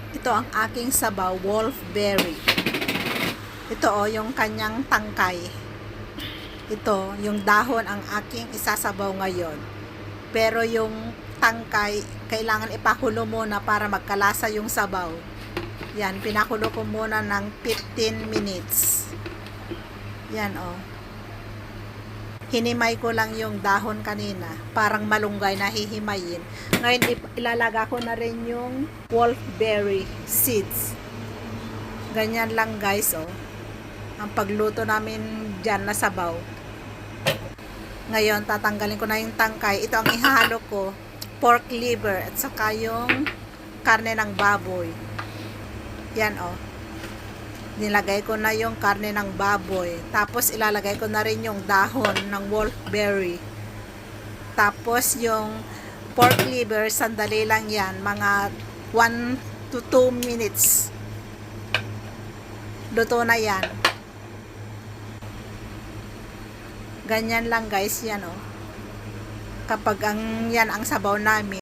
Ito ang aking sabaw, wolfberry. Ito yung kanyang tangkay. Ito, yung dahon ang aking isasabaw ngayon. Pero yung tangkay, kailangan ipakulo muna para magkalasa yung sabaw. Yan, pinakulo ko muna ng 15 minutes. Yan Hinimay ko lang yung dahon kanina. Parang malunggay na hihimayin. Ngayon, ilalaga ko na rin yung wolfberry seeds. Ganyan lang guys, ang pagluto namin dyan na sabaw. Ngayon, tatanggalin ko na yung tangkay. Ito ang ihahalo ko, pork liver at saka yung karne ng baboy. Yan nilagay ko na yung karne ng baboy. Tapos ilalagay ko na rin yung dahon ng wolfberry. Tapos yung pork liver, sandali lang yan, mga 1 to 2 minutes. Luto na yan. Ganyan lang guys, yan Kapag yan ang sabaw namin,